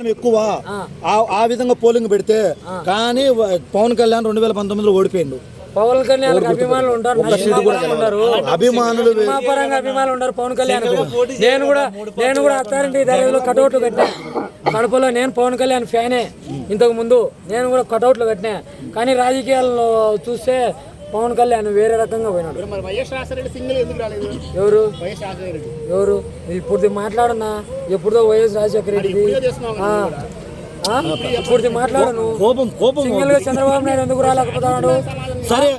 ఎక్కువ ఆ విధంగా పోలింగ్ పెడితే కానీ పవన్ కళ్యాణ్ 2019లో ఓడిపోయిండు. పవన్ కళ్యాణ్ అభిమానులు ఉంటారు, అభిమానులు ఉంటారు పవన్ కళ్యాణ్. నేను కూడా అత్తారింటి దర్యాలో కటౌట్లు కట్టినా కడపలో. నేను పవన్ కళ్యాణ్ ఫ్యానే. ఇంతకు ముందు నేను కూడా కటౌట్లు కట్టినా. కానీ రాజకీయాల్లో చూస్తే పవన్ కళ్యాణ్ వేరే రకంగా పోయినాడు. ఎవరు ఇప్పుడు మాట్లాడన్నా? ఎప్పుడుదో వైఎస్ రాజశేఖర రెడ్డి ఇప్పుడు మాట్లాడను. సింగిల్ గా చంద్రబాబు నాయుడు ఎందుకు రాలేకపోతున్నాడు? సరే,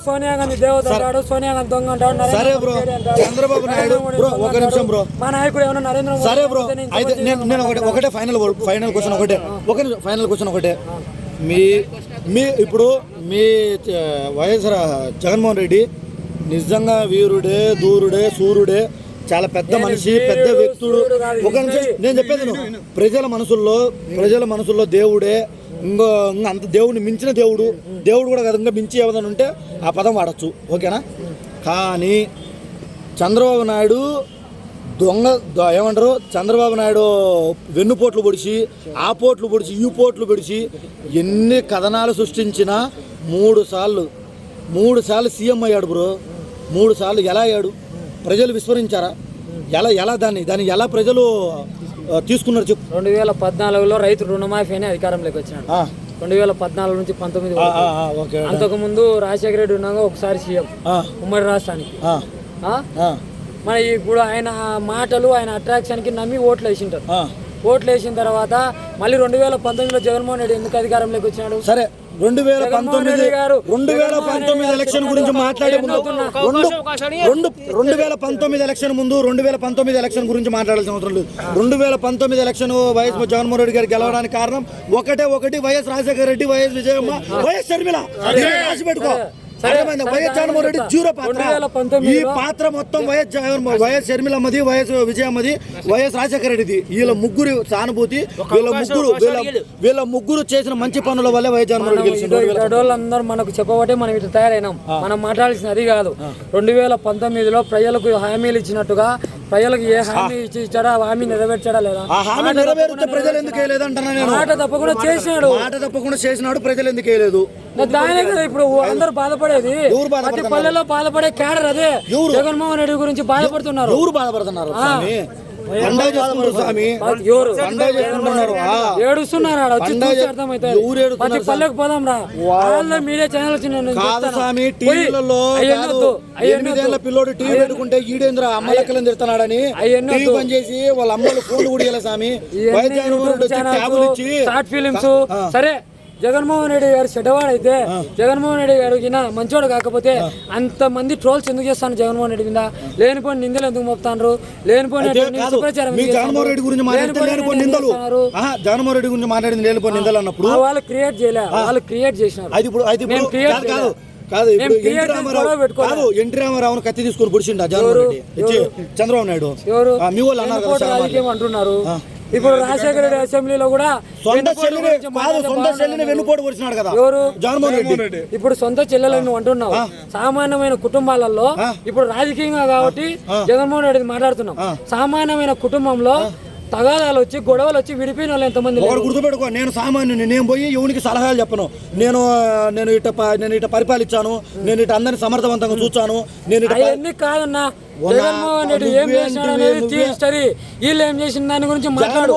సోనియా గాంధీ దేవత అంటాడు, సోనియా గాంధీ దొంగ అంటాడు, చంద్రబాబు నాయుడు ఒక నిమిషం బ్రో, మా నాయకుడు ఏమన్నా నరేంద్ర మోదీ. సరే బ్రో, అయితే నేను ఒకటే ఫైనల్ క్వశ్చన్ ఫైనల్ క్వశ్చన్ ఒకటే. ఇప్పుడు మీ వైఎస్ జగన్మోహన్ రెడ్డి నిజంగా వీరుడే, దూరుడే, సూర్యుడే, చాలా పెద్ద మనిషి, పెద్ద వ్యక్తుడు. ఒక నిమిషం నేను చెప్పేది, ప్రజల మనసుల్లో దేవుడే, ఇంకో అంత దేవుడిని మించిన దేవుడు కూడా కదా, ఇంకా మించి ఏదైనా ఉంటే ఆ పదం వాడచ్చు, ఓకేనా? కానీ చంద్రబాబు నాయుడు ఏమంటారు, చంద్రబాబు నాయుడు వెన్నుపోట్లు పొడిచి, ఆ పోట్లు పొడిచి, ఈ పోట్లు పొడిచి ఎన్ని కథనాలు సృష్టించినా మూడు సార్లు సీఎం అయ్యాడు బ్రో. 3 సార్లు ఎలా అయ్యాడు? ప్రజలు విస్మరించారా? ఎలా దాన్ని ఎలా ప్రజలు తీసుకున్నారు చెప్పు. 2014లో రైతు రుణమాఫీ అని అధికారంలోకి వచ్చినాడు. 2014 నుంచి 19 అంతకుముందు రాజశేఖర రెడ్డి ఉన్నాగా ఒకసారి సీఎం ఉమ్మడి రాష్ట్రానికి. మరి ఇప్పుడు ఆయన మాటలు, ఆయన అట్రాక్షన్కి నమ్మి ఓట్లు వేసింటారు. ఓట్లు వేసిన తర్వాత మళ్ళీ 2019లో జగన్మోహన్ రెడ్డి ఎందుకు అధికారంలోకి వచ్చినాడు? సరే, 2019 ఎలక్షన్ గురించి మాట్లాడే ముందు 2019 ఎలక్షన్ ముందు 2019 ఎలక్షన్ గురించి మాట్లాడాల్సిన అవసరం లేదు. 2019 ఎలక్షన్ వైఎస్ జగన్మోహన్ రెడ్డి గారు గెలవడానికి కారణం ఒకటి YS Rajasekhara Reddy, YS Vijayamma, YS Sharmila. రాసి పెట్టుకో. వైఎస్ జగన్మోహన్ రెడ్డి జీరో పాత్ర. ఈ పాత్ర మొత్తం వైఎస్ షర్మిలమ్మది, వైఎస్ విజయమ్మది, వైఎస్ రాజశేఖర రెడ్డిది. వీళ్ళ ముగ్గురు సానుభూతి, వీళ్ళ ముగ్గురు చేసిన మంచి పనుల వల్లే వైఎస్ జగన్మోహన్ రెడ్డి గెలిచింది. అందరూ మనకు చెప్పబట్టే మనం ఇటు తయారైనాం. మనం మాట్లాడాల్సిన అది కాదు. 2019లో ప్రజలకు హామీలు ఇచ్చినట్టుగా ప్రజలకు ఏ హామీ ఇచ్చాడా, హామీ నెరవేర్చాడా లేదా? ప్రజలు ఎందుకు వేయలేదంటున్నా? మాట తప్పకుండా చేసినాడు, ప్రజలు ఎందుకు వేయలేదు? దానే కదా ఇప్పుడు అందరూ బాధపడేది. ప్రతి పల్లెలో బాధపడే క్యాడర్ అదే. జగన్మోహన్ రెడ్డి గురించి బాధపడుతున్నారు. ఎవరు బాధపడుతున్నారు? ఏడుస్తున్నారు. ప్రతి పల్లెకు పోదాం రా. మీడియా ఛానల్ పిల్లోడు టీవీ పెట్టుకుంటే ఈడేంద్ర అమ్మ లెక్కలను తిడుతున్నాడని పని చేసి వాళ్ళ అమ్మలు ఫోన్ కూడా స్వామి. Short films. సరే, జగన్మోహన్ రెడ్డి గారు చెడ్డవాడైతే, జగన్మోహన్ రెడ్డి గారు మంచోడు కాకపోతే అంతమంది ట్రోల్స్ ఎందుకు చేస్తాను జగన్మోహన్ రెడ్డి మీద? లేనిపోయిన నిందలు ఎందుకు మోపుతాను? లేనిపోయిన జగన్మోహన్ రెడ్డి గురించి మాట్లాడింది లేనిపోయిన నిందలు అన్నప్పుడు వాళ్ళు క్రియేట్ చేయలే, వాళ్ళు క్రియేట్ చేసినారు. కాదు, ఎన్టీ రామారావును కత్తి తీసుకుని పొడిచిండు జగన్మోహన్ రెడ్డి, చంద్రబాబు నాయుడు మీ వాళ్ళు అన్నారు అంటున్నారు. ఇప్పుడు రాజశేఖర రెడ్డి అసెంబ్లీలో కూడా సొంత చెల్లెని వెన్నుపోటు పొడిచినాడు కదా ఎవరు? జగన్మోహన్ రెడ్డి. ఇప్పుడు సొంత చెల్లెలని నువ్వు అంటున్నావు. సామాన్యమైన కుటుంబాలలో ఇప్పుడు రాజకీయంగా కాబట్టి జగన్మోహన్ రెడ్డి మాట్లాడుతున్నాం. సామాన్యమైన కుటుంబంలో తగాదాలు వచ్చి, గొడవలు వచ్చి విడిపోయిన వాళ్ళు ఎంతమంది? గుర్తుపెట్టుకో, నేను సామాన్యుని. నేను పోయి ఎవరికి సలహాలు చెప్పను. నేను ఇట పరిపాలించాను, నేను ఇట అందరిని సమర్థవంతంగా చూచాను. నేను అవన్నీ కాదన్నా. జగన్మోహన్ రెడ్డి ఏం చేసినాడు అనేది వీళ్ళు ఏం చేసిన దాని గురించి మాట్లాడు.